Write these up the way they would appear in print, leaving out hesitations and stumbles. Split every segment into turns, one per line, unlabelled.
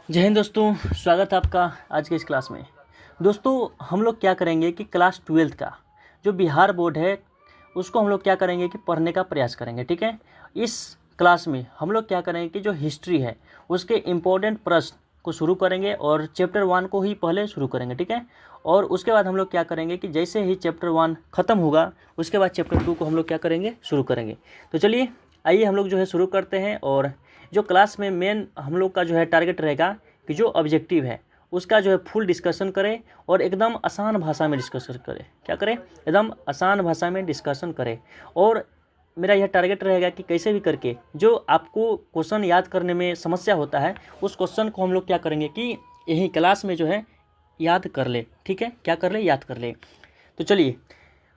जय हिंद दोस्तों, स्वागत है आपका आज के इस क्लास में। दोस्तों, हम लोग क्या करेंगे कि क्लास 12th का जो बिहार बोर्ड है उसको हम लोग क्या करेंगे कि पढ़ने का प्रयास करेंगे। ठीक है, इस क्लास में हम लोग क्या करेंगे कि जो हिस्ट्री है उसके इम्पोर्टेंट प्रश्न को शुरू करेंगे और चैप्टर 1 को ही पहले शुरू करेंगे। ठीक है, और उसके बाद हम लोग क्या करेंगे कि जैसे ही चैप्टर 1 ख़त्म होगा उसके बाद चैप्टर 2 को हम लोग क्या करेंगे, शुरू करेंगे। तो चलिए आइए हम लोग जो है शुरू करते हैं। और जो क्लास में मेन हम लोग का जो है टारगेट रहेगा कि जो ऑब्जेक्टिव है उसका जो है फुल डिस्कशन करें और एकदम आसान भाषा में डिस्कशन करें। क्या करें? एकदम आसान भाषा में डिस्कशन करें। और मेरा यह टारगेट रहेगा कि कैसे भी करके जो आपको क्वेश्चन याद करने में समस्या होता है उस क्वेश्चन को हम लोग क्या करेंगे कि यही क्लास में जो है याद कर ले। ठीक है, क्या कर ले? याद कर ले। तो चलिए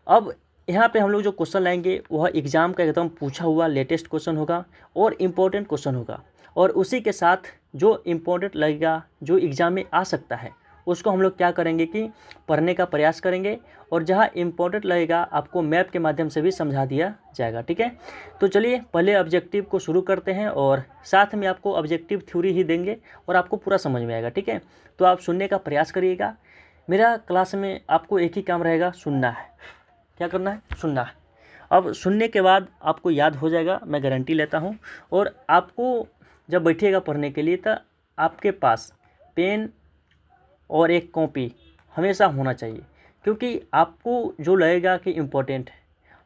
अब यहाँ पे हम लोग जो क्वेश्चन लाएंगे वह एग्ज़ाम का एकदम पूछा हुआ लेटेस्ट क्वेश्चन होगा और इम्पोर्टेंट क्वेश्चन होगा। और उसी के साथ जो इम्पोर्टेंट लगेगा, जो एग्ज़ाम में आ सकता है, उसको हम लोग क्या करेंगे कि पढ़ने का प्रयास करेंगे। और जहाँ इम्पोर्टेंट लगेगा आपको मैप के माध्यम से भी समझा दिया जाएगा। ठीक है, तो चलिए पहले ऑब्जेक्टिव को शुरू करते हैं और साथ में आपको ऑब्जेक्टिव थ्योरी ही देंगे और आपको पूरा समझ में आएगा। ठीक है, तो आप सुनने का प्रयास करिएगा। मेरा क्लास में आपको एक ही काम रहेगा, सुनना है। क्या करना है? सुनना है। अब सुनने के बाद आपको याद हो जाएगा, मैं गारंटी लेता हूँ। और आपको जब बैठिएगा पढ़ने के लिए तो आपके पास पेन और एक कॉपी हमेशा होना चाहिए, क्योंकि आपको जो लगेगा कि इम्पोर्टेंट है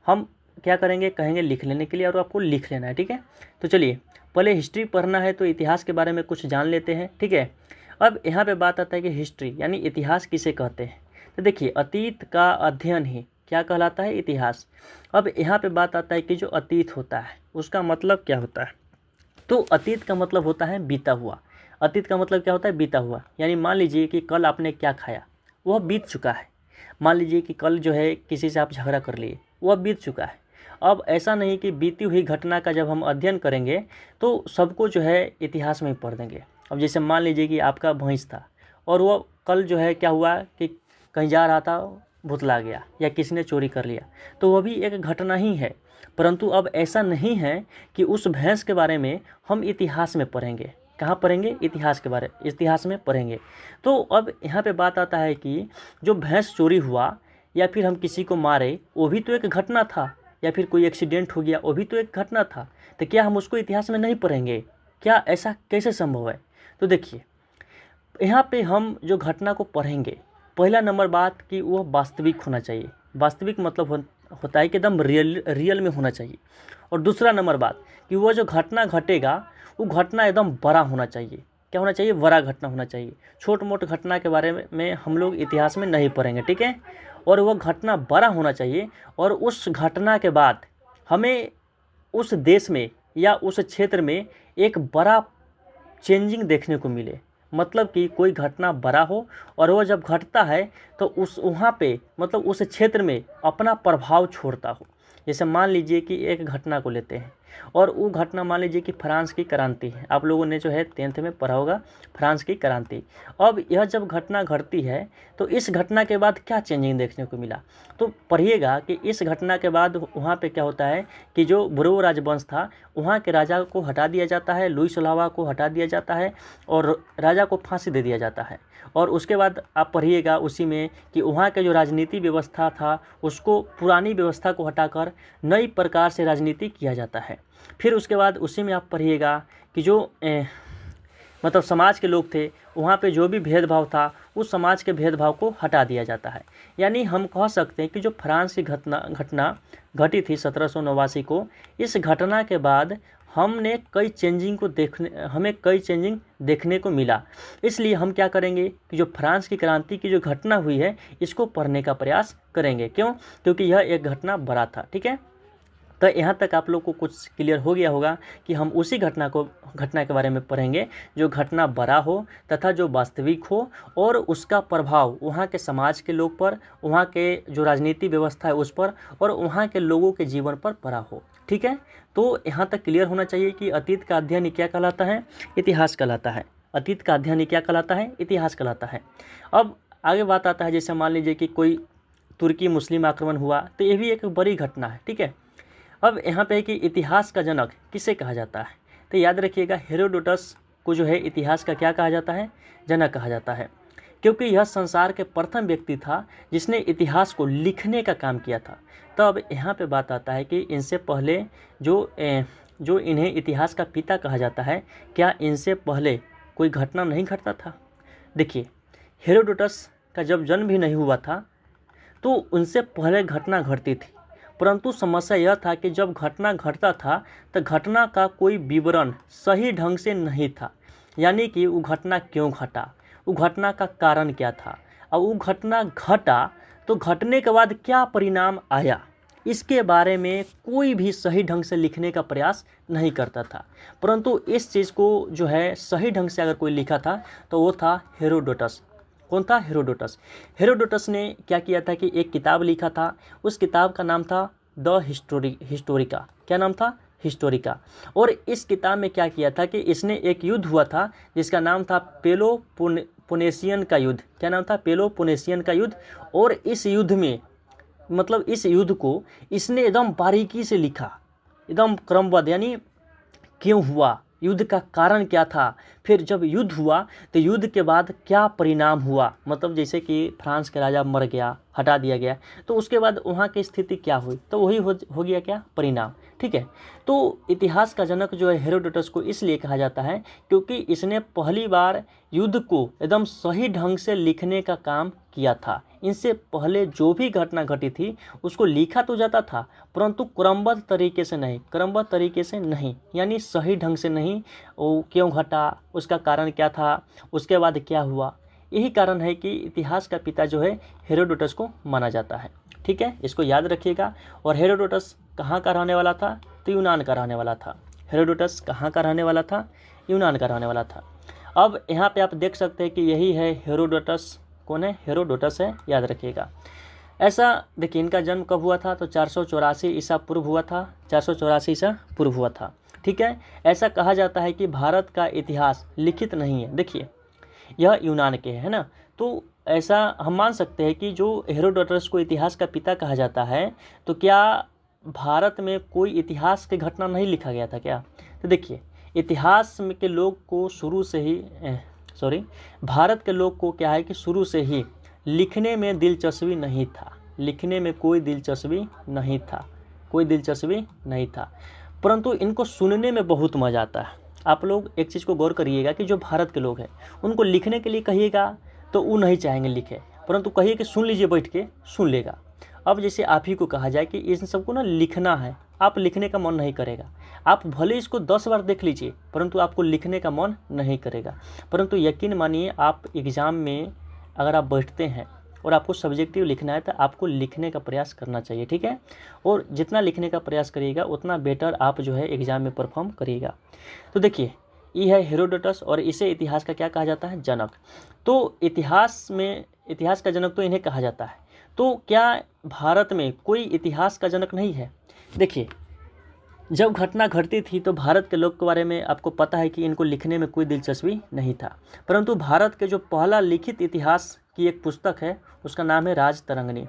हम क्या करेंगे, कहेंगे लिख लेने के लिए और आपको लिख लेना है। ठीक है, तो चलिए पहले हिस्ट्री पढ़ना है तो इतिहास के बारे में कुछ जान लेते हैं। ठीक है, अब यहाँ पे बात आता है कि हिस्ट्री यानी इतिहास किसे कहते हैं। तो देखिए अतीत का अध्ययन ही क्या कहलाता है? इतिहास। अब यहाँ पे बात आता है कि जो अतीत होता है उसका मतलब क्या होता है। तो अतीत का मतलब होता है बीता हुआ। अतीत का मतलब क्या होता है? बीता हुआ। यानी मान लीजिए कि कल आपने क्या खाया वह बीत चुका है। मान लीजिए कि कल जो है किसी से आप झगड़ा कर लिए, वह बीत चुका है। अब ऐसा नहीं कि बीती हुई घटना का जब हम अध्ययन करेंगे तो सबको जो है इतिहास में ही पढ़ देंगे। अब जैसे मान लीजिए कि आपका भैंस था और वह कल जो है क्या हुआ कि कहीं जा रहा था, भुतला गया या किसी ने चोरी कर लिया, तो वह भी एक घटना ही है। परंतु अब ऐसा नहीं है कि उस भैंस के बारे में हम इतिहास में पढ़ेंगे। कहाँ पढ़ेंगे? इतिहास में पढ़ेंगे। तो अब यहाँ पे बात आता है कि जो भैंस चोरी हुआ या फिर हम किसी को मारे वो भी तो एक घटना था, या फिर कोई एक्सीडेंट हो गया वो भी तो एक घटना था। तो क्या हम उसको इतिहास में नहीं पढ़ेंगे? क्या ऐसा कैसे संभव है? तो देखिए यहाँ पे हम जो घटना को पढ़ेंगे, पहला नंबर बात कि वह वास्तविक होना चाहिए। वास्तविक मतलब होता है कि एकदम रियल में होना चाहिए। और दूसरा नंबर बात कि वह जो घटना घटेगा वो घटना एकदम बड़ा होना चाहिए। क्या होना चाहिए? बड़ा घटना होना चाहिए। छोट मोट घटना के बारे में हम लोग इतिहास में नहीं पढ़ेंगे। ठीक है, और वह घटना बड़ा होना चाहिए और उस घटना के बाद हमें उस देश में या उस क्षेत्र में एक बड़ा चेंजिंग देखने को मिले। मतलब कि कोई घटना बड़ा हो और वो जब घटता है तो उस वहाँ पे मतलब उस क्षेत्र में अपना प्रभाव छोड़ता हो। जैसे मान लीजिए कि एक घटना को लेते हैं और वो घटना मान लीजिए कि फ्रांस की क्रांति है। आप लोगों ने जो है 10th में पढ़ा होगा फ्रांस की क्रांति। अब यह जब घटना घटती है तो इस घटना के बाद क्या चेंजिंग देखने को मिला, तो पढ़िएगा कि इस घटना के बाद वहाँ पे क्या होता है कि जो बुरो राजवंश था वहाँ के राजा को हटा दिया जाता है, लुई सलावा को हटा दिया जाता है और राजा को फांसी दे दिया जाता है। और उसके बाद आप पढ़िएगा उसी में कि वहाँ के जो राजनीति व्यवस्था था उसको पुरानी व्यवस्था को हटाकर नई प्रकार से राजनीति किया जाता है। फिर उसके बाद उसी में आप पढ़िएगा कि जो मतलब समाज के लोग थे वहाँ पे जो भी भेदभाव था उस समाज के भेदभाव को हटा दिया जाता है। यानी हम कह सकते हैं कि जो फ्रांस की घटना घटी थी 1789 को, इस घटना के बाद हमें कई चेंजिंग देखने को मिला। इसलिए हम क्या करेंगे कि जो फ्रांस की क्रांति की जो घटना हुई है इसको पढ़ने का प्रयास करेंगे। क्यों? क्योंकि यह एक घटना बड़ा था। ठीक है, तो यहाँ तक आप लोग को कुछ क्लियर हो गया होगा कि हम उसी घटना के बारे में पढ़ेंगे जो घटना बड़ा हो तथा जो वास्तविक हो और उसका प्रभाव वहाँ के समाज के लोग पर, वहाँ के जो राजनीति व्यवस्था है उस पर और वहाँ के लोगों के जीवन पर पड़ा हो। ठीक है, तो यहाँ तक क्लियर होना चाहिए कि अतीत का अध्ययन क्या कहलाता है? इतिहास कहलाता है। अतीत का अध्ययन क्या कहलाता है? इतिहास कहलाता है। अब आगे बात आता है, जैसे मान लीजिए कि कोई तुर्की मुस्लिम आक्रमण हुआ तो ये भी एक बड़ी घटना है। ठीक है, अब यहाँ पे है कि इतिहास का जनक किसे कहा जाता है? तो याद रखिएगा हेरोडोटस को जो है इतिहास का क्या कहा जाता है, जनक कहा जाता है, क्योंकि यह संसार के प्रथम व्यक्ति था जिसने इतिहास को लिखने का काम किया था। तो अब यहाँ पे बात आता है कि इनसे पहले जो इन्हें इतिहास का पिता कहा जाता है, क्या इनसे पहले कोई घटना नहीं घटता था? देखिए, हेरोडोटस का जब जन्म भी नहीं हुआ था तो उनसे पहले घटना घटती थी, परंतु समस्या यह था कि जब घटना घटता था तो घटना का कोई विवरण सही ढंग से नहीं था, यानी कि वो घटना क्यों घटा, वो घटना का कारण क्या था, और वो घटना घटा तो घटने के बाद क्या परिणाम आया, इसके बारे में कोई भी सही ढंग से लिखने का प्रयास नहीं करता था। परंतु इस चीज़ को जो है सही ढंग से अगर कोई लिखा था तो वो था हेरोडोटस। कौन था? हेरोडोटस। हेरोडोटस ने क्या किया था कि एक किताब लिखा था, उस किताब का नाम था द हिस्टोरिका। क्या नाम था? हिस्टोरिका। और इस किताब में क्या किया था कि इसने एक युद्ध हुआ था जिसका नाम था पेलोपोनेशियन का युद्ध। क्या नाम था? पेलोपोनेशियन का युद्ध। और इस युद्ध में मतलब इस युद्ध को इसने एकदम बारीकी से लिखा, एकदम क्रमबद्ध, यानी क्यों हुआ, युद्ध का कारण क्या था, फिर जब युद्ध हुआ तो युद्ध के बाद क्या परिणाम हुआ, मतलब जैसे कि फ्रांस के राजा मर गया, हटा दिया गया, तो उसके बाद वहाँ की स्थिति क्या हुई, तो वही हो गया क्या? परिणाम। ठीक है। तो इतिहास का जनक जो है हेरोडोटस को इसलिए कहा जाता है क्योंकि इसने पहली बार युद्ध को एकदम सही ढंग से लिखने का काम किया था। इनसे पहले जो भी घटना घटी थी उसको लिखा तो जाता था, परंतु क्रमबद्ध तरीके से नहीं, यानी सही ढंग से नहीं। वो क्यों घटा, उसका कारण क्या था, उसके बाद क्या हुआ, यही कारण है कि इतिहास का पिता जो है हेरोडोटस को माना जाता है। ठीक है, इसको याद रखिएगा। और हेरोडोटस कहाँ का रहने वाला था? तो यूनान का रहने वाला था। हेरोडोटस कहाँ का रहने वाला था? यूनान का रहने वाला था। अब यहाँ पे आप देख सकते हैं कि यही है हेरोडोटस। कौन है? हेरोडोटस है, याद रखिएगा। ऐसा देखिए, इनका जन्म कब हुआ था? तो 484 ईसा पूर्व हुआ था। 484 ईसा पूर्व हुआ था। ठीक है। ऐसा कहा जाता है कि भारत का इतिहास लिखित नहीं है। देखिए, यह यूनान के है ना, तो ऐसा हम मान सकते हैं कि जो हेरोडोटस को इतिहास का पिता कहा जाता है, तो क्या भारत में कोई इतिहास की घटना नहीं लिखा गया था क्या? तो देखिए, इतिहास में के लोग को शुरू से ही भारत के लोग को क्या है कि शुरू से ही लिखने में दिलचस्पी नहीं था, लिखने में कोई दिलचस्पी नहीं था, परंतु इनको सुनने में बहुत मज़ा आता है। आप लोग एक चीज़ को गौर करिएगा कि जो भारत के लोग हैं उनको लिखने के लिए कहिएगा तो वो नहीं चाहेंगे लिखे, परंतु कहिए कि सुन लीजिए, बैठ के सुन लेगा। अब जैसे आप ही को कहा जाए कि इन सबको ना लिखना है, आप लिखने का मन नहीं करेगा। आप भले इसको 10 बार देख लीजिए परंतु आपको लिखने का मन नहीं करेगा। परंतु यकीन मानिए, आप एग्ज़ाम में अगर आप बैठते हैं और आपको सब्जेक्टिव लिखना है तो आपको लिखने का प्रयास करना चाहिए। ठीक है। और जितना लिखने का प्रयास करिएगा उतना बेटर आप जो है एग्ज़ाम में परफॉर्म करिएगा। तो देखिए, ये है हेरोडोटस और इसे इतिहास का क्या कहा जाता है? जनक। तो इतिहास का जनक तो इन्हें कहा जाता है। तो क्या भारत में कोई इतिहास का जनक नहीं है? देखिए, जब घटना घटती थी तो भारत के लोग के बारे में आपको पता है कि इनको लिखने में कोई दिलचस्पी नहीं था, परंतु भारत के जो पहला लिखित इतिहास की एक पुस्तक है उसका नाम है राजतरंगिणी।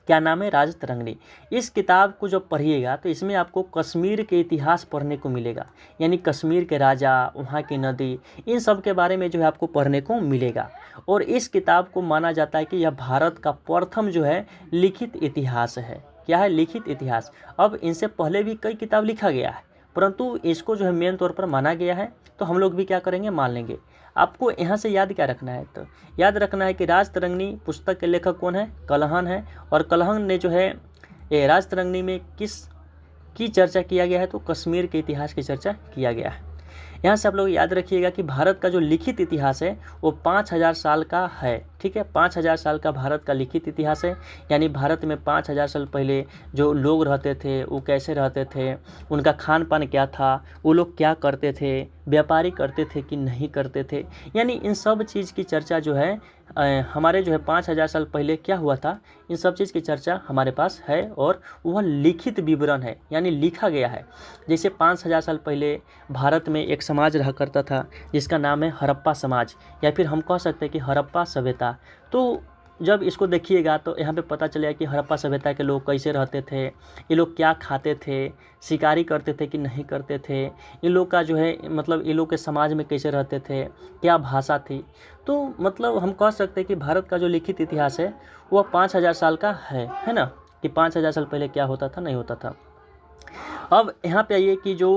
क्या नाम है? राजतरंगिणी। इस किताब को जब पढ़िएगा तो इसमें आपको कश्मीर के इतिहास पढ़ने को मिलेगा, यानी कश्मीर के राजा, वहाँ की नदी, इन सब के बारे में जो है आपको पढ़ने को मिलेगा। और इस किताब को माना जाता है कि यह भारत का प्रथम जो है लिखित इतिहास है। क्या है? लिखित इतिहास। अब इनसे पहले भी कई किताब लिखा गया है, परंतु इसको जो है मेन तौर पर माना गया है, तो हम लोग भी क्या करेंगे? मान लेंगे। आपको यहाँ से याद क्या रखना है? तो याद रखना है कि राजतरंगिणी पुस्तक के लेखक कौन है? कलहन है। और कलहन ने जो है राजतरंगिणी में किस की चर्चा किया गया है? तो कश्मीर के इतिहास की चर्चा किया गया है। यहाँ से आप लोग याद रखिएगा कि भारत का जो लिखित इतिहास है वो 5000 साल का है। ठीक है, 5000 साल का भारत का लिखित इतिहास है, यानी भारत में 5000 साल पहले जो लोग रहते थे वो कैसे रहते थे, उनका खान पान क्या था, वो लोग क्या करते थे, व्यापारी करते थे कि नहीं करते थे, यानी इन सब चीज़ की चर्चा जो है हमारे जो है 5000 साल पहले क्या हुआ था, इन सब चीज़ की चर्चा हमारे पास है और वह लिखित विवरण है, यानी लिखा गया है। जैसे 5000 साल पहले भारत में एक समाज रहा करता था जिसका नाम है हड़प्पा समाज, या फिर हम कह सकते हैं कि हड़प्पा सभ्यता। तो जब इसको देखिएगा तो यहाँ पे पता चलेगा कि हड़प्पा सभ्यता के लोग कैसे रहते थे, ये लोग क्या खाते थे, शिकारी करते थे कि नहीं करते थे, इन लोग का जो है मतलब ये लोग के समाज में कैसे रहते थे, क्या भाषा थी। तो मतलब हम कह सकते हैं कि भारत का जो लिखित इतिहास है वह 5000 साल का है ना, कि 5000 साल पहले क्या होता था नहीं होता था। अब यहाँ पे आइए कि जो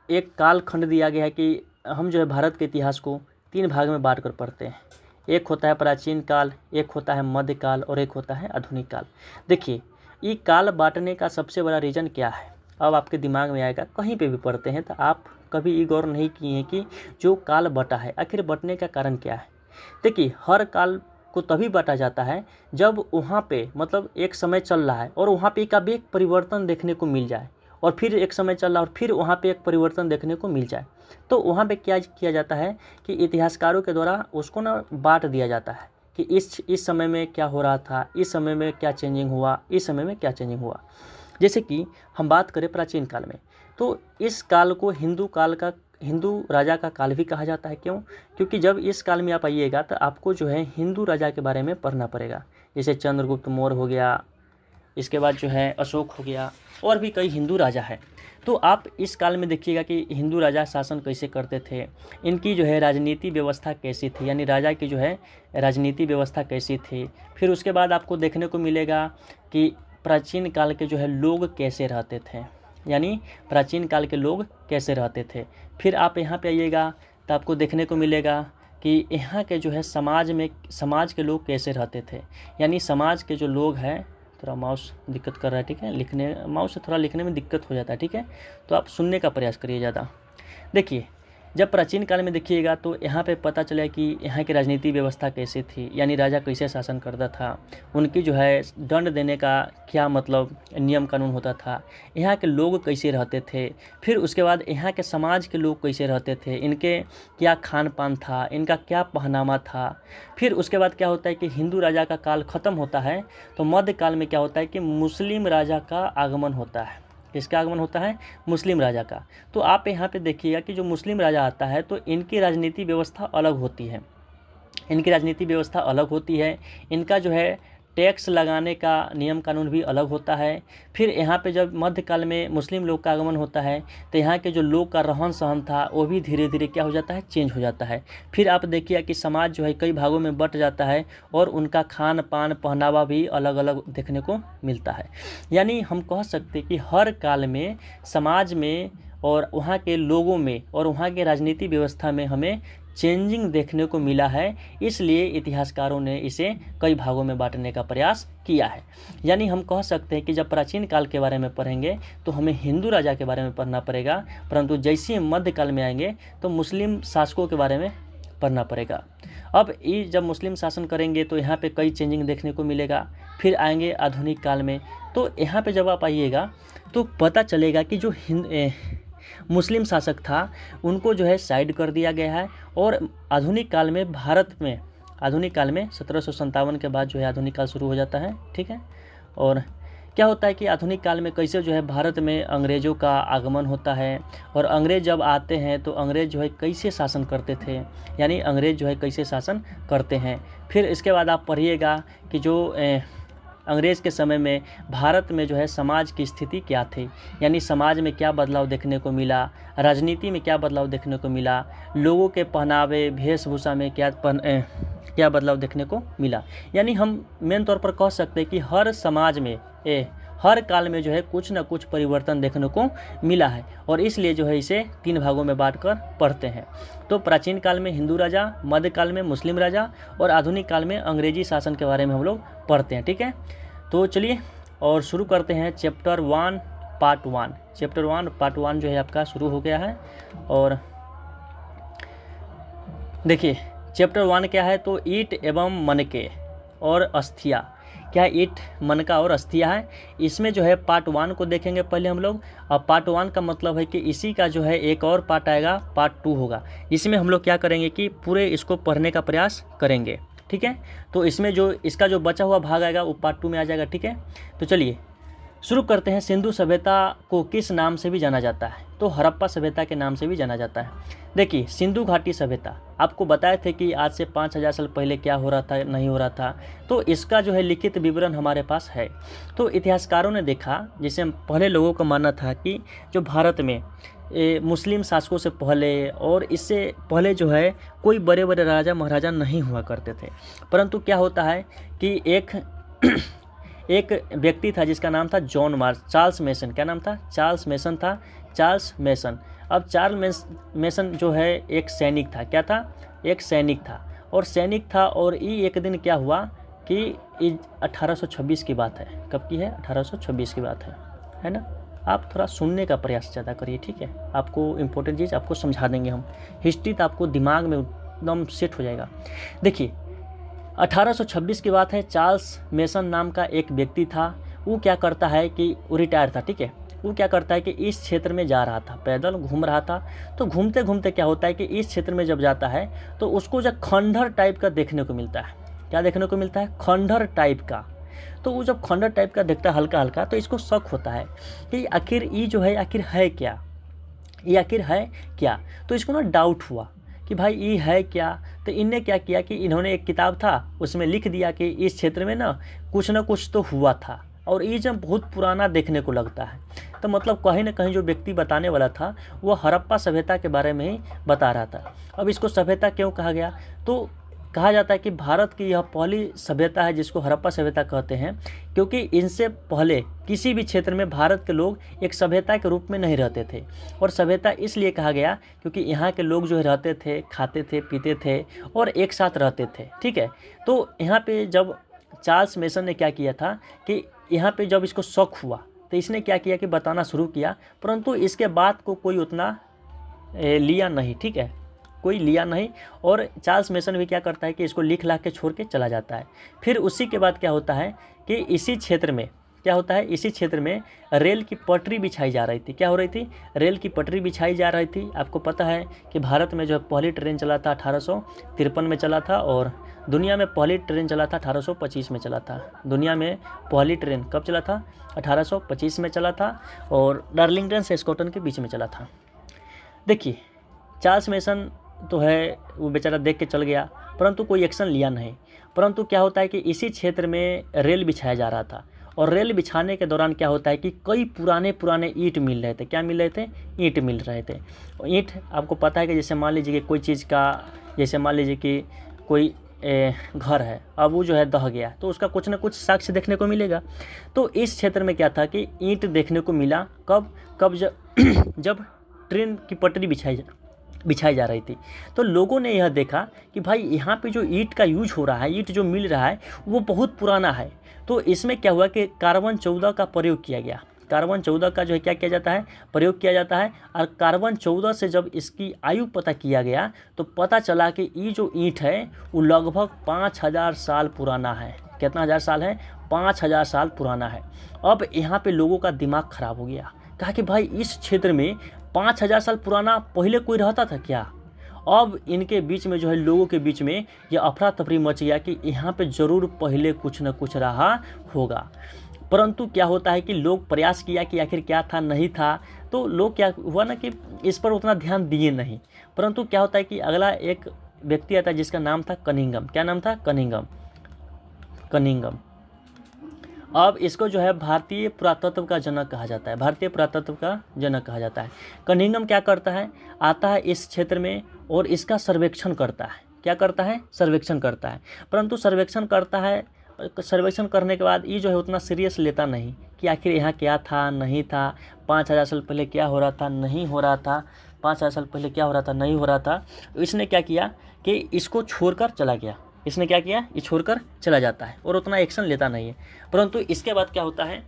एक कालखंड दिया गया है कि हम जो है भारत के इतिहास को 3 भाग में बांट कर पढ़ते हैं। एक होता है प्राचीन काल, एक होता है मध्यकाल और एक होता है आधुनिक काल। देखिए ये काल बांटने का सबसे बड़ा रीज़न क्या है, अब आपके दिमाग में आएगा, कहीं पे भी पढ़ते हैं तो आप कभी ये गौर नहीं किए हैं कि जो काल बटा है आखिर बटने का कारण क्या है। देखिए हर काल को तभी बांटा जाता है जब वहाँ पे मतलब एक समय चल रहा है और वहाँ पे एक परिवर्तन देखने को मिल जाए, और फिर एक समय चल रहा है और फिर वहाँ पे एक परिवर्तन देखने को मिल जाए, तो वहाँ पे क्या किया जाता है कि इतिहासकारों के द्वारा उसको ना बांट दिया जाता है कि इस समय में क्या हो रहा था, इस समय में क्या चेंजिंग हुआ, इस समय में क्या चेंजिंग हुआ। जैसे कि हम बात करें प्राचीन काल में, तो इस काल को हिंदू राजा का काल भी कहा जाता है। क्यों? क्योंकि जब इस काल में आप आइएगा तो आपको जो है हिंदू राजा के बारे में पढ़ना पड़ेगा, जैसे चंद्रगुप्त मौर्य हो गया, इसके बाद जो है अशोक हो गया, और भी कई हिंदू राजा हैं। तो आप इस काल में देखिएगा कि हिंदू राजा शासन कैसे करते थे, इनकी जो है राजनीति व्यवस्था कैसी थी, यानी राजा की जो है राजनीति व्यवस्था कैसी थी। फिर उसके बाद आपको देखने को मिलेगा कि प्राचीन काल के जो है लोग कैसे रहते थे, यानी प्राचीन काल के लोग कैसे रहते थे। फिर आप यहाँ पे आइएगा तो आपको देखने को मिलेगा कि यहाँ के जो है समाज के लोग कैसे रहते थे, यानी समाज के जो लोग हैं, थोड़ा माउस दिक्कत कर रहा है, ठीक है, माउस से थोड़ा लिखने में दिक्कत हो जाता है, ठीक है, तो आप सुनने का प्रयास करिए ज़्यादा। देखिए जब प्राचीन काल में देखिएगा तो यहाँ पे पता चला कि यहाँ की राजनीति व्यवस्था कैसी थी, यानी राजा कैसे शासन करता था, उनकी जो है दंड देने का क्या मतलब नियम कानून होता था, यहाँ के लोग कैसे रहते थे, फिर उसके बाद यहाँ के समाज के लोग कैसे रहते थे, इनके क्या खान पान था, इनका क्या पहनावा था। फिर उसके बाद क्या होता है कि हिंदू राजा का काल ख़त्म होता है तो मध्यकाल में क्या होता है कि मुस्लिम राजा का आगमन होता है। किसका आगमन होता है? मुस्लिम राजा का। तो आप यहाँ पे देखिएगा कि जो मुस्लिम राजा आता है तो इनकी राजनीति व्यवस्था अलग होती है, इनका जो है टैक्स लगाने का नियम कानून भी अलग होता है। फिर यहाँ पे जब मध्यकाल में मुस्लिम लोग का आगमन होता है तो यहाँ के जो लोग का रहन सहन था वो भी धीरे धीरे क्या हो जाता है, चेंज हो जाता है। फिर आप देखिए कि समाज जो है कई भागों में बट जाता है और उनका खान पान पहनावा भी अलग अलग देखने को मिलता है। यानी हम कह सकते हैं कि हर काल में समाज में और वहाँ के लोगों में और वहाँ के राजनीति व्यवस्था में हमें चेंजिंग देखने को मिला है, इसलिए इतिहासकारों ने इसे कई भागों में बांटने का प्रयास किया है। यानी हम कह सकते हैं कि जब प्राचीन काल के बारे में पढ़ेंगे तो हमें हिंदू राजा के बारे में पढ़ना पड़ेगा, परंतु जैसे ही मध्यकाल में आएंगे तो मुस्लिम शासकों के बारे में पढ़ना पड़ेगा। अब ये जब मुस्लिम शासन करेंगे तो यहाँ पे कई चेंजिंग देखने को मिलेगा। फिर आएंगे आधुनिक काल में, तो यहाँ पे जब आप आइएगा तो पता चलेगा कि जो मुस्लिम शासक था उनको जो है साइड कर दिया गया है, और आधुनिक काल में 1757 के बाद जो है आधुनिक काल शुरू हो जाता है, ठीक है। और क्या होता है कि आधुनिक काल में कैसे जो है भारत में अंग्रेज़ों का आगमन होता है, और अंग्रेज़ जब आते हैं तो अंग्रेज़ जो है कैसे शासन करते थे, यानी अंग्रेज़ जो है कैसे शासन करते हैं। फिर इसके बाद आप पढ़िएगा कि जो अंग्रेज़ के समय में भारत में जो है समाज की स्थिति क्या थी, यानी समाज में क्या बदलाव देखने को मिला, राजनीति में क्या बदलाव देखने को मिला, लोगों के पहनावे वेशभूषा में क्या बदलाव देखने को मिला। यानी हम मेन तौर पर कह सकते हैं कि हर समाज में हर काल में जो है कुछ न कुछ परिवर्तन देखने को मिला है, और इसलिए जो है इसे 3 भागों में बांटकर पढ़ते हैं। तो प्राचीन काल में हिंदू राजा, मध्यकाल में मुस्लिम राजा, और आधुनिक काल में अंग्रेजी शासन के बारे में हम लोग पढ़ते हैं, ठीक है। तो चलिए और शुरू करते हैं चैप्टर 1 पार्ट 1। चैप्टर 1 पार्ट 1 जो है आपका शुरू हो गया है। और देखिए चैप्टर 1 क्या है, तो ईट एवं मनके और अस्थिया। क्या ईट, मनका और अस्थिया है। इसमें जो है पार्ट 1 को देखेंगे पहले हम लोग। अब पार्ट 1 का मतलब है कि इसी का जो है एक और पार्ट आएगा, पार्ट 2 होगा। इसमें हम लोग क्या करेंगे कि पूरे इसको पढ़ने का प्रयास करेंगे, ठीक है। तो इसमें जो इसका जो बचा हुआ भाग आएगा वो पार्ट 2 में आ जाएगा, ठीक है। तो चलिए शुरू करते हैं। सिंधु सभ्यता को किस नाम से भी जाना जाता है? तो हड़प्पा सभ्यता के नाम से भी जाना जाता है। देखिए, सिंधु घाटी सभ्यता आपको बताए थे कि आज से 5000 साल पहले क्या हो रहा था, नहीं हो रहा था, तो इसका जो है लिखित विवरण हमारे पास है। तो इतिहासकारों ने देखा, जैसे पहले लोगों का मानना था कि जो भारत में मुस्लिम शासकों से पहले और इससे पहले जो है कोई बड़े बड़े राजा महाराजा नहीं हुआ करते थे। परंतु क्या होता है कि एक व्यक्ति था जिसका नाम था चार्ल्स मेसन। क्या नाम था? चार्ल्स मेसन था। Charles mason. अब चार्ल्स मेसन जो है एक सैनिक था। क्या था? एक सैनिक था। और सैनिक था और ये एक दिन क्या हुआ कि 1826 की बात है। कब की है? 1826 की बात है ना। आप थोड़ा सुनने का प्रयास ज़्यादा करिए, ठीक है। आपको इम्पोर्टेंट चीज़ आपको समझा देंगे हम। हिस्ट्री तो आपको दिमाग में एकदम सेट हो जाएगा। देखिए, 1826 की बात है। चार्ल्स मेसन नाम का एक व्यक्ति था। वो क्या करता है कि वो रिटायर था, ठीक है। वो क्या करता है कि इस क्षेत्र में जा रहा था, पैदल घूम रहा था। तो घूमते घूमते क्या होता है कि इस क्षेत्र में जब जाता है तो उसको जब खंडहर टाइप का देखने को मिलता है। क्या देखने को मिलता है? खंडहर टाइप का। तो वो जब खंडहर टाइप का देखता है हल्का हल्का, तो इसको शक होता है कि आखिर ये जो है आखिर है क्या, ये आखिर है क्या। तो इसको ना डाउट हुआ कि भाई ये है क्या। तो इनने क्या किया कि इन्होंने एक किताब था उसमें लिख दिया कि इस क्षेत्र में ना कुछ तो हुआ था और ये जब बहुत पुराना देखने को लगता है। तो मतलब कहीं ना कहीं जो व्यक्ति बताने वाला था वो हड़प्पा सभ्यता के बारे में ही बता रहा था। अब इसको सभ्यता क्यों कहा गया? तो कहा जाता है कि भारत की यह पहली सभ्यता है जिसको हड़प्पा सभ्यता कहते हैं, क्योंकि इनसे पहले किसी भी क्षेत्र में भारत के लोग एक सभ्यता के रूप में नहीं रहते थे। और सभ्यता इसलिए कहा गया क्योंकि यहाँ के लोग जो है रहते थे, खाते थे, पीते थे और एक साथ रहते थे, ठीक है। तो यहाँ पे जब चार्ल्स मेसन ने क्या किया था कि यहाँ पे जब इसको शौक हुआ तो इसने क्या किया कि बताना शुरू किया, परंतु इसके बाद को कोई उतना लिया नहीं, ठीक है, कोई लिया नहीं। और चार्ल्स मेसन भी क्या करता है कि इसको लिख ला के छोड़ के चला जाता है। फिर उसी के बाद क्या होता है कि इसी क्षेत्र में क्या होता है, इसी क्षेत्र में रेल की पटरी बिछाई जा रही थी। क्या हो रही थी? रेल की पटरी बिछाई जा रही थी। आपको पता है कि भारत में जो पहली ट्रेन चला था 1853 में चला था और दुनिया में पहली ट्रेन चला था 1825 में चला था। दुनिया में पहली ट्रेन कब चला था? 1825 में चला था और डार्लिंगटन से स्कॉटलैंड के बीच में चला था। देखिए, चार्ल्स मेसन तो है वो बेचारा देख के चल गया, परंतु कोई एक्शन लिया नहीं। परंतु क्या होता है कि इसी क्षेत्र में रेल बिछाया जा रहा था और रेल बिछाने के दौरान क्या होता है कि कई पुराने ईंट मिल रहे थे। क्या मिल रहे थे? ईंट मिल रहे थे। ईंट आपको पता है कि जैसे मान लीजिए कि कोई चीज़ का, जैसे मान लीजिए कि कोई घर है, अब वो जो है दह गया तो उसका कुछ ना कुछ साक्ष्य देखने को मिलेगा। तो इस क्षेत्र में क्या था कि ईंट देखने को मिला। कब जब ट्रेन की पटरी बिछाई जा रही थी। तो लोगों ने यह देखा कि भाई यहाँ पे जो ईंट का यूज हो रहा है, ईंट जो मिल रहा है वो बहुत पुराना है। तो इसमें क्या हुआ कि कार्बन 14 का प्रयोग किया गया। कार्बन 14 का जो है क्या किया जाता है? प्रयोग किया जाता है। और कार्बन 14 से जब इसकी आयु पता किया गया तो पता चला कि ये जो ईंट है वो लगभग 5000 साल पुराना है। कितना हजार साल है? 5000 साल पुराना है। अब यहाँ पे लोगों का दिमाग खराब हो गया। कहा कि भाई इस क्षेत्र में 5000 साल पुराना पहले कोई रहता था क्या? अब इनके बीच में जो है लोगों के बीच में यह अफरा तफरी मच गया कि यहाँ पे ज़रूर पहले कुछ न कुछ रहा होगा। परंतु क्या होता है कि लोग प्रयास किया कि आखिर क्या था, नहीं था। तो लोग क्या हुआ ना कि इस पर उतना ध्यान दिए नहीं। परंतु क्या होता है कि अगला एक व्यक्ति आता है जिसका नाम था कनिंघम। क्या नाम था? कनिंघम। अब इसको जो है भारतीय पुरातत्व का जनक कहा जाता है। भारतीय पुरातत्व का जनक कहा जाता है। कनिंघम क्या करता है? आता है इस क्षेत्र में और इसका सर्वेक्षण करता है। क्या करता है? सर्वेक्षण करता है। परंतु सर्वेक्षण करता है, सर्वेक्षण करने के बाद ये जो है उतना सीरियस लेता नहीं कि आखिर यहाँ क्या था, नहीं था, 5000 साल पहले क्या हो रहा था, नहीं हो रहा था, 5000 साल पहले क्या हो रहा था, नहीं हो रहा था। इसने क्या किया कि इसको छोड़कर चला गया। इसने क्या किया? ये छोड़कर चला जाता है और उतना एक्शन लेता नहीं है। परंतु इसके बाद क्या होता है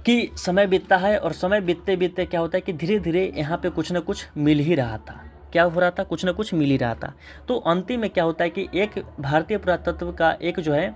कि समय बीतता है और समय बीतते बीतते क्या होता है कि धीरे धीरे यहाँ पे कुछ ना कुछ मिल ही रहा था। क्या हो रहा था? कुछ ना कुछ मिल ही रहा था। तो अंतिम में क्या होता है कि एक भारतीय पुरातत्व का एक जो है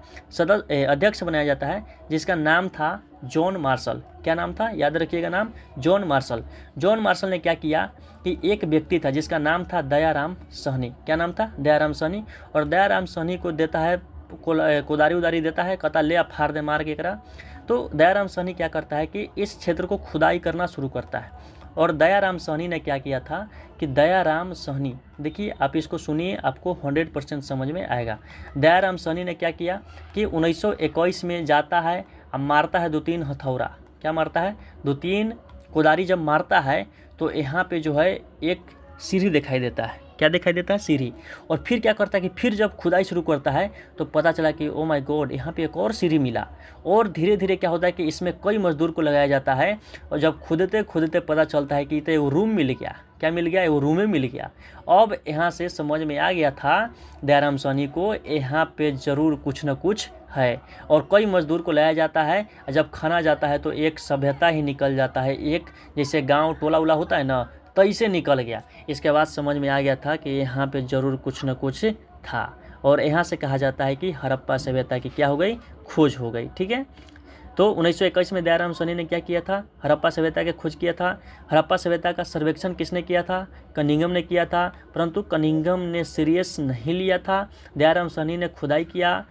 अध्यक्ष बनाया जाता है जिसका नाम था जॉन मार्शल। क्या नाम था? याद रखिएगा नाम, जॉन मार्शल। जॉन मार्शल ने क्या किया कि एक व्यक्ति था जिसका नाम था दयाराम सहनी। क्या नाम था? दयाराम सहनी। और दयाराम सहनी को देता है कोदारी उदारी देता है, कहता ले आप फाड़ दे मार के एकरा। तो दयाराम सहनी क्या करता है कि इस क्षेत्र को खुदाई करना शुरू करता है। और दयाराम सहनी ने क्या किया था कि दयाराम सहनी, देखिए आप इसको सुनिए, आपको 100% समझ में आएगा। दयाराम सहनी ने क्या किया कि 1921 में जाता है, अब मारता है 2-3 हथौड़ा। क्या मारता है? 2-3 कोदारी जब मारता है तो यहाँ पे जो है एक सीढ़ी दिखाई देता है। क्या दिखाई देता है? सीढ़ी। और फिर क्या करता है कि फिर जब खुदाई शुरू करता है तो पता चला कि ओ माय गॉड, यहाँ पे एक और सीढ़ी मिला। और धीरे धीरे क्या होता है कि इसमें कई मजदूर को लगाया जाता है। और जब खुदते खुदते पता चलता है कि तो वो रूम मिल गया। क्या मिल गया? वो रूम में मिल गया। अब यहाँ से समझ में आ गया था दयाराम सहनी को, यहाँ पे ज़रूर कुछ न कुछ है। और कई मजदूर को लाया जाता है। जब खाना जाता है तो एक सभ्यता ही निकल जाता है, एक जैसे गांव टोला उला होता है ना, तैसे निकल गया। इसके बाद समझ में आ गया था कि यहाँ पे ज़रूर कुछ न कुछ था। और यहाँ से कहा जाता है कि हड़प्पा सभ्यता की क्या हो गई? खोज हो गई। ठीक है। तो 1921 में दयाराम सहनी ने क्या किया था? हड़प्पा सभ्यता की खोज किया था। हड़प्पा सभ्यता का सर्वेक्षण किसने किया था? कनिंघम ने किया था। परंतु कनिंघम ने सीरियस नहीं लिया था। दयाराम सहनी ने खुदाई किया।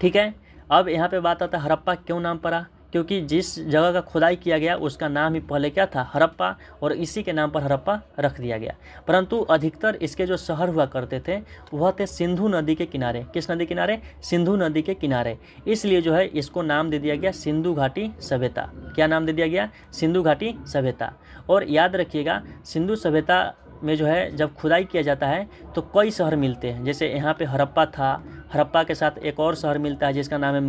ठीक है। अब यहाँ पे बात आता है हड़प्पा क्यों नाम पड़ा? क्योंकि जिस जगह का खुदाई किया गया उसका नाम ही पहले क्या था? हड़प्पा। और इसी के नाम पर हड़प्पा रख दिया गया। परंतु अधिकतर इसके जो शहर हुआ करते थे वह थे सिंधु नदी के किनारे। किस नदी किनारे? सिंधु नदी के किनारे। इसलिए जो है इसको नाम दे दिया गया सिंधु घाटी सभ्यता। क्या नाम दे दिया गया? सिंधु घाटी सभ्यता। और याद रखिएगा, सिंधु सभ्यता में जो है जब खुदाई किया जाता है तो कई शहर मिलते हैं। जैसे यहाँ पे हड़प्पा था, हड़प्पा के साथ एक और शहर मिलता है जिसका नाम है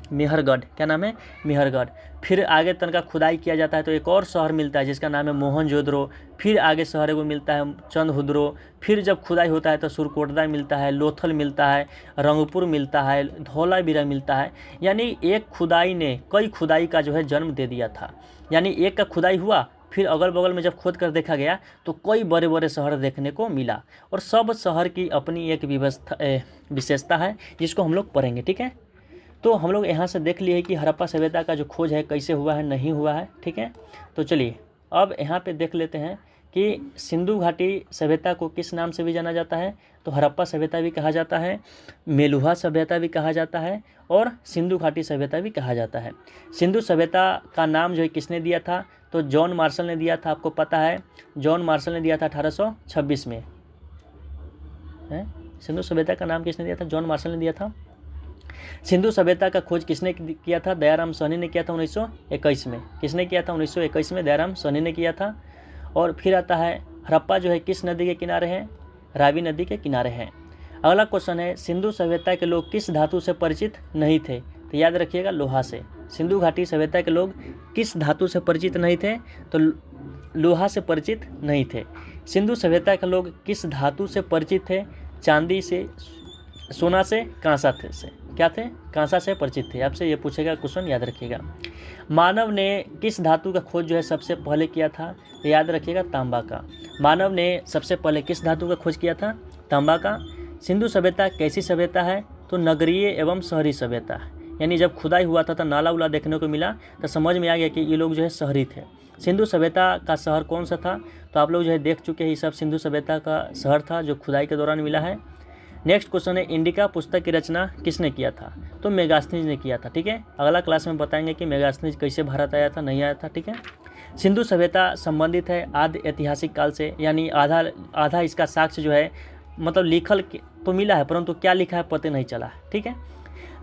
मेहरगढ़। क्या नाम है? मेहरगढ़। फिर आगे तनका खुदाई किया जाता है तो एक और शहर मिलता है जिसका नाम है मोहनजोदड़ो। फिर आगे शहर एगो मिलता है चंदहुदरो। फिर जब खुदाई होता है तो सुरकोटदा मिलता है, लोथल मिलता है, रंगपुर मिलता है, धौलावीरा मिलता है। यानी एक खुदाई ने कई खुदाई का जो है जन्म दे दिया था। यानी एक का खुदाई हुआ, फिर अगल बगल में जब खोद कर देखा गया तो कई बड़े बड़े शहर देखने को मिला। और सब शहर की अपनी एक विशेषता है जिसको हम लोग पढ़ेंगे। ठीक है। तो हम लोग यहाँ से देख लिए कि हड़प्पा सभ्यता का जो खोज है कैसे हुआ है, नहीं हुआ है। ठीक है। तो चलिए अब यहाँ पे देख लेते हैं कि सिंधु घाटी सभ्यता को किस नाम से भी जाना जाता है। तो हड़प्पा सभ्यता भी कहा जाता है, मेलुहा सभ्यता भी कहा जाता है, और सिंधु घाटी सभ्यता भी कहा जाता है। सिंधु सभ्यता का नाम जो है किसने दिया था? तो जॉन मार्शल ने दिया था। आपको पता है जॉन मार्शल ने दिया था 1826 में। सिंधु सभ्यता का नाम किसने दिया था? जॉन मार्शल ने दिया था। सिंधु सभ्यता का खोज किसने किया था? दयाराम सहनी ने किया था 1921 में। किसने किया था? 1921 में दयाराम सहनी ने किया था। और फिर आता है हड़प्पा जो है किस नदी के किनारे है? रावी नदी के किनारे हैं। अगला क्वेश्चन है सिंधु सभ्यता के लोग किस धातु से परिचित नहीं थे? तो याद रखिएगा लोहा से। सिंधु घाटी सभ्यता के लोग किस धातु से परिचित नहीं थे? तो लोहा से परिचित नहीं थे। सिंधु सभ्यता के लोग किस धातु से परिचित थे? चांदी से, सोना से, कांसा से। क्या थे? कांसा से परिचित थे। आपसे ये पूछेगा क्वेश्चन, याद रखिएगा। मानव ने किस धातु का खोज जो है सबसे पहले किया था? तो याद रखिएगा तांबा का। मानव ने सबसे पहले किस धातु का खोज किया था? तांबा का। सिंधु सभ्यता कैसी सभ्यता है? तो नगरीय एवं शहरी सभ्यता है। यानी जब खुदाई हुआ था तो नाला उला देखने को मिला तो समझ में आ गया कि ये लोग जो है शहरी थे। सिंधु सभ्यता का शहर कौन सा था? तो आप लोग जो है देख चुके हैं, ये सब सिंधु सभ्यता का शहर था जो खुदाई के दौरान मिला है। नेक्स्ट क्वेश्चन है इंडिका पुस्तक की रचना किसने किया था? तो मेगास्थनीज ने किया था। ठीक है। अगला क्लास में बताएंगे कि मेगास्थनीज कैसे भारत आया था, नहीं आया था। ठीक है। सिंधु सभ्यता संबंधित है आदि ऐतिहासिक काल से, यानी आधा इसका साक्ष्य जो है मतलब लिखल तो मिला है परंतु क्या लिखा है पता नहीं चला है। ठीक है।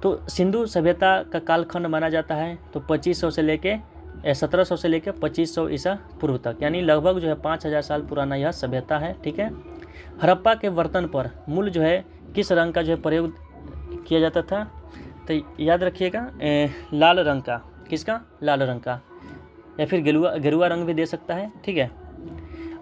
तो सिंधु सभ्यता का कालखंड माना जाता है तो 1700 से लेके 2500 ईसा पूर्व तक, यानी लगभग जो है 5000 साल पुराना यह सभ्यता है। ठीक है। हड़प्पा के बर्तन पर मूल जो है किस रंग का जो है प्रयोग किया जाता था? तो याद रखिएगा लाल रंग का। किसका? लाल रंग का, या फिर गेरुआ रंग भी दे सकता है। ठीक है।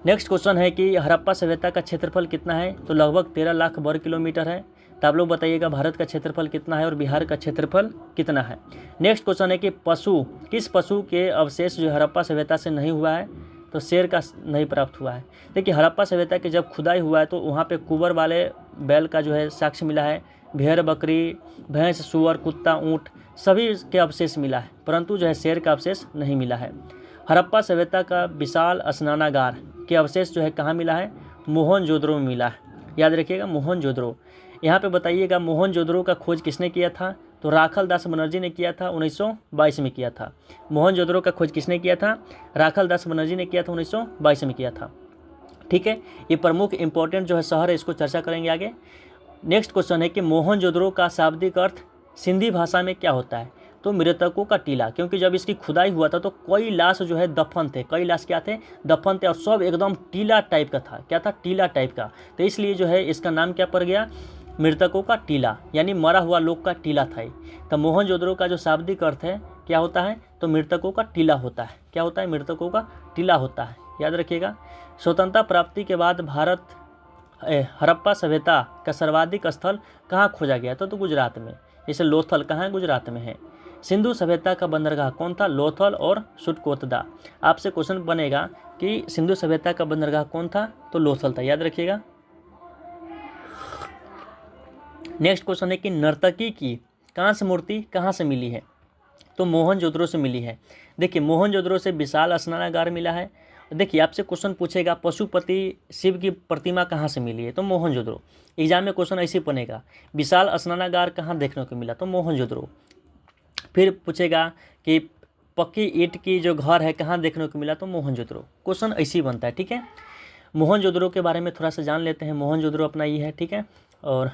नेक्स्ट क्वेश्चन है कि हड़प्पा सभ्यता का क्षेत्रफल कितना है? तो लगभग 13 लाख वर्ग किलोमीटर है। तो आप लोग बताइएगा भारत का क्षेत्रफल कितना है और बिहार का क्षेत्रफल कितना है। नेक्स्ट क्वेश्चन है कि किस पशु के अवशेष जो हड़प्पा सभ्यता से नहीं हुआ है? तो शेर का नहीं प्राप्त हुआ है। देखिए हड़प्पा सभ्यता के जब खुदाई हुआ है तो वहाँ पे कुबर वाले बैल का जो है साक्ष्य मिला है। भेड़, बकरी, भैंस, सुअर, कुत्ता, ऊँट सभी के अवशेष मिला है, परंतु जो है शेर का अवशेष नहीं मिला है। हड़प्पा सभ्यता का विशाल स्नानागार के अवशेष जो है कहाँ मिला है? मोहनजोदड़ो में मिला है। याद रखिएगा मोहनजोदड़ो। यहाँ पे बताइएगा मोहनजोदड़ो का खोज किसने किया था, तो राखल दास बनर्जी ने किया था, 1922 में किया था। मोहनजोदड़ो का खोज किसने किया था, राखल दास बनर्जी ने किया था, 1922 में किया था। ठीक है, ये प्रमुख इंपॉर्टेंट जो है शहर है, इसको चर्चा करेंगे आगे। नेक्स्ट क्वेश्चन है कि मोहनजोदड़ो का शाब्दिक अर्थ सिंधी भाषा में क्या होता है, तो मृतकों का टीला, क्योंकि जब इसकी खुदाई हुआ था तो कई लाश जो है दफन थे, कई लाश क्या थे, दफन थे, और सब एकदम टीला टाइप का था। क्या था, टीला टाइप का, तो इसलिए जो है इसका नाम क्या पड़ गया, मृतकों का टीला, यानी मरा हुआ लोग का टीला था। तो मोहनजोदड़ो का जो शाब्दिक अर्थ है क्या होता है, तो मृतकों का टीला होता है। क्या होता है, मृतकों का टीला होता है, याद रखिएगा। स्वतंत्रता प्राप्ति के बाद भारत हड़प्पा सभ्यता का सर्वाधिक स्थल कहाँ खोजा गया था, तो गुजरात में। जैसे लोथल कहाँ है, गुजरात में है। सिंधु सभ्यता का बंदरगाह कौन था, लोथल और सुटकोतदा। आपसे क्वेश्चन बनेगा कि सिंधु सभ्यता का बंदरगाह कौन था, तो लोथल था, याद रखिएगा। नेक्स्ट क्वेश्चन है कि नर्तकी की कांस्य मूर्ति कहाँ से मिली है, तो मोहनजोदड़ो से मिली है। देखिए मोहनजोदड़ो से विशाल स्नानागार मिला है। देखिए आपसे क्वेश्चन पूछेगा पशुपति शिव की प्रतिमा कहाँ से मिली है, तो मोहनजोदड़ो। एग्जाम में क्वेश्चन ऐसे बनेगा, विशाल स्नानागार कहाँ देखने को मिला, तो मोहनजोदड़ो। फिर पूछेगा कि पक्की ईंट की जो घर है कहाँ देखने को मिला, तो मोहनजोदड़ो। क्वेश्चन ऐसे ही बनता है, ठीक है। मोहनजोदड़ो के बारे में थोड़ा सा जान लेते हैं। मोहनजोदड़ो अपना ये है, ठीक है। और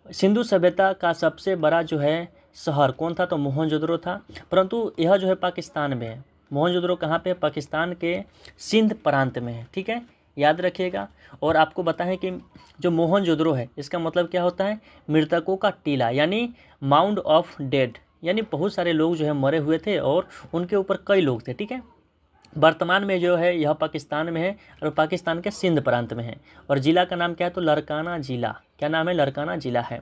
सिंधु सभ्यता का सबसे बड़ा जो है शहर कौन था, तो मोहनजोदड़ो था, परंतु यह जो है पाकिस्तान में है। मोहनजोदड़ो कहाँ पे है, पाकिस्तान के सिंध प्रांत में है, ठीक है, याद रखिएगा। और आपको बताएं कि जो मोहनजोदड़ो है इसका मतलब क्या होता है, मृतकों का टीला, यानी माउंड ऑफ डेड, यानी बहुत सारे लोग जो है मरे हुए थे और उनके ऊपर कई लोग थे, ठीक है। वर्तमान में जो है यह पाकिस्तान में है और पाकिस्तान के सिंध प्रांत में है। और ज़िला का नाम क्या है, तो लरकाना ज़िला। क्या नाम है, लरकाना ज़िला है।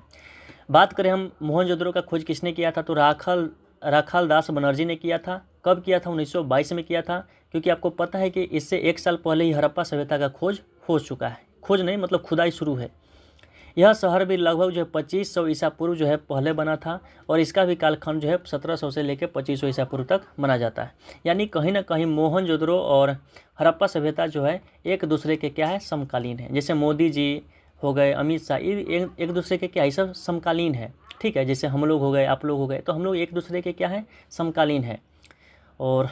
बात करें हम मोहनजोदड़ो का खोज किसने किया था, तो राखल दास बनर्जी ने किया था। कब किया था, 1922 में किया था, क्योंकि आपको पता है कि इससे 1 साल पहले ही हड़प्पा सभ्यता का खोज हो चुका है। खोज नहीं मतलब खुदाई शुरू है। यह शहर भी लगभग जो है 2500 ईसा पूर्व जो है पहले बना था, और इसका भी कालखंड जो है 1700 से लेकर 2500 ईसा पूर्व तक माना जाता है। यानी कहीं ना कहीं मोहनजोदड़ो और हड़प्पा सभ्यता जो है एक दूसरे के क्या है, समकालीन है। जैसे मोदी जी हो गए, अमित शाह, ये एक दूसरे के क्या है, सब समकालीन है, ठीक है। जैसे हम लोग हो गए, आप लोग हो गए, तो हम लोग एक दूसरे के क्या है, समकालीन है। और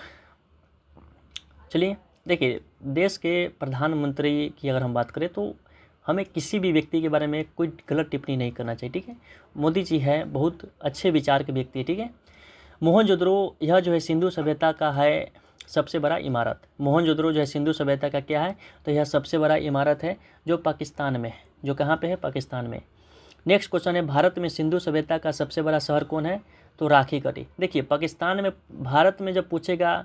चलिए देखिए, देश के प्रधानमंत्री की अगर हम बात करें तो हमें किसी भी व्यक्ति के बारे में कोई गलत टिप्पणी नहीं करना चाहिए, ठीक है। मोदी जी है, बहुत अच्छे विचार के व्यक्ति है, ठीक है। मोहनजोदड़ो यह जो है सिंधु सभ्यता का है सबसे बड़ा इमारत। मोहनजोदड़ो जो है सिंधु सभ्यता का क्या है, तो यह सबसे बड़ा इमारत है जो पाकिस्तान में है। जो कहाँ पे है, पाकिस्तान में। नेक्स्ट क्वेश्चन है, भारत में सिंधु सभ्यता का सबसे बड़ा शहर कौन है, तो राखीगढ़ी। देखिए पाकिस्तान में, भारत में जब पूछेगा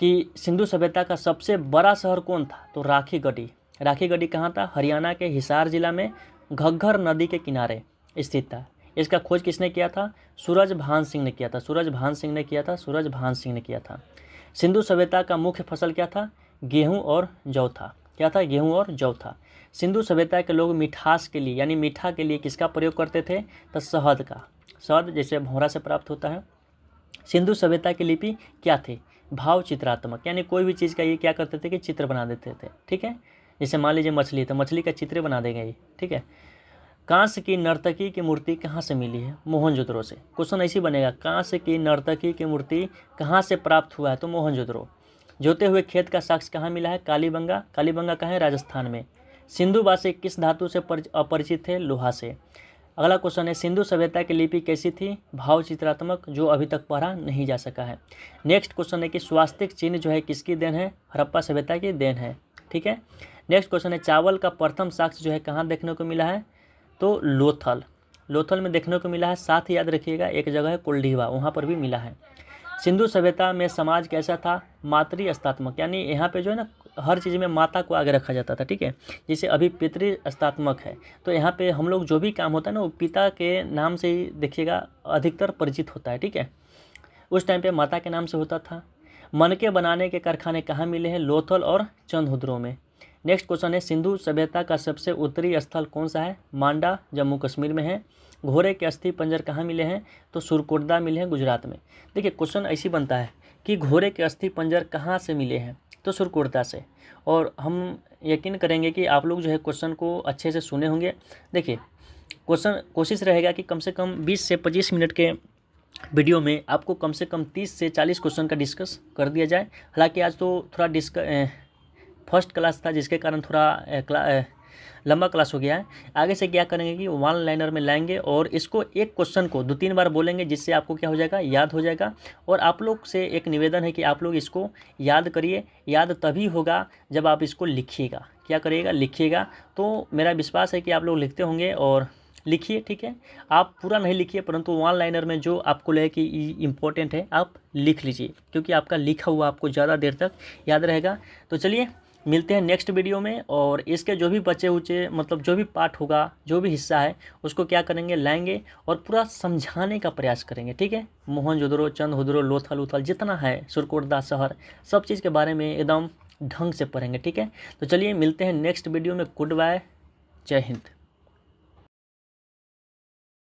कि सिंधु सभ्यता का सबसे बड़ा शहर कौन था, तो राखीगढ़ी। राखीगढ़ी कहाँ था, हरियाणा के हिसार जिला में घग्गर नदी के किनारे स्थित था। इसका खोज किसने किया था, सूरजभान सिंह ने किया था। सूरजभान सिंह ने किया था, सूरजभान सिंह ने किया था। सिंधु सभ्यता का मुख्य फसल क्या था, गेहूँ और जौ था। क्या था, गेहूँ और जौ था। सिंधु सभ्यता के लोग मिठास के लिए, यानी मीठा के लिए किसका प्रयोग करते थे, तो शहद का। शहद जैसे भौरा से प्राप्त होता है। सिंधु सभ्यता की लिपि क्या थी, भाव चित्रात्मक, यानी कोई भी चीज़ का ये क्या करते थे कि चित्र बना देते थे, ठीक है। जैसे मान लीजिए मछली, तो मछली का चित्र बना देंगे ये, ठीक है। कांस्य की नर्तकी की मूर्ति कहाँ से मिली है, मोहनजोदड़ो से। क्वेश्चन ऐसी बनेगा, कांस्य की नर्तकी की मूर्ति कहाँ से प्राप्त हुआ है, तो मोहनजोदड़ो। जोते हुए खेत का साक्ष्य कहाँ मिला है, कालीबंगा। कालीबंगा कहाँ है, राजस्थान में। सिंधुवासी किस धातु से अपरिचित थे, लोहा से। अगला क्वेश्चन है, सिंधु सभ्यता की लिपि कैसी थी, भाव चित्रात्मक, जो अभी तक पढ़ा नहीं जा सका है। नेक्स्ट क्वेश्चन है कि स्वास्तिक चिन्ह जो है किसकी देन है, हड़प्पा सभ्यता की देन है, ठीक है। नेक्स्ट क्वेश्चन है, चावल का प्रथम साक्ष्य जो है कहाँ देखने को मिला है, तो लोथल। लोथल में देखने को मिला है। साथ ही याद रखिएगा एक जगह है कुलडीवा, वहाँ पर भी मिला है। सिंधु सभ्यता में समाज कैसा था, मातृस्तात्मक, यानी यहाँ पे जो है ना हर चीज़ में माता को आगे रखा जाता था, ठीक है। जैसे अभी पितृस्तात्मक है, तो यहाँ पे हम लोग जो भी काम होता है ना वो पिता के नाम से ही देखिएगा अधिकतर परिचित होता है, ठीक है। उस टाइम पे माता के नाम से होता था। मनके बनाने के कारखाने कहाँ मिले हैं, लोथल और चंदहुद्रो में। नेक्स्ट क्वेश्चन है, सिंधु सभ्यता का सबसे उत्तरी स्थल कौन सा है, मांडा, जम्मू कश्मीर में है। घोड़े के अस्थि पंजर कहाँ मिले हैं, तो सुरकोटदा मिले हैं, गुजरात में। देखिए क्वेश्चन ऐसी बनता है कि घोड़े के अस्थि पंजर कहाँ से मिले हैं, तो सुरकोटदा से। और हम यकीन करेंगे कि आप लोग जो है क्वेश्चन को अच्छे से सुने होंगे। देखिए कोशिश रहेगा कि कम से कम 20 से 25 मिनट के वीडियो में आपको कम से कम 30 से 40 क्वेश्चन का डिस्कस कर दिया जाए। हालांकि आज तो थोड़ा फर्स्ट क्लास था, जिसके कारण थोड़ा लंबा क्लास हो गया है। आगे से क्या करेंगे कि वन लाइनर में लाएंगे और इसको एक क्वेश्चन को 2-3 बार बोलेंगे, जिससे आपको क्या हो जाएगा, याद हो जाएगा। और आप लोग से एक निवेदन है कि आप लोग इसको याद करिए। याद तभी होगा जब आप इसको लिखिएगा। क्या करिएगा, लिखिएगा। तो मेरा विश्वास है कि आप लोग लिखते होंगे और लिखिए, ठीक है। आप पूरा नहीं लिखिए, परंतु वन लाइनर में जो आपको लगे कि इम्पोर्टेंट है आप लिख लीजिए, क्योंकि आपका लिखा हुआ आपको ज़्यादा देर तक याद रहेगा। तो चलिए मिलते हैं नेक्स्ट वीडियो में, और इसके जो भी बचे उचे मतलब जो भी पार्ट होगा, जो भी हिस्सा है, उसको क्या करेंगे, लाएंगे और पूरा समझाने का प्रयास करेंगे, ठीक है। मोहनजोदड़ो, चंद्रहुदड़ो, लोथल उथल जितना है, सुरकोटदा शहर, सब चीज़ के बारे में एकदम ढंग से पढ़ेंगे, ठीक है। तो चलिए मिलते हैं नेक्स्ट वीडियो में। गुड बाय, जय हिंद।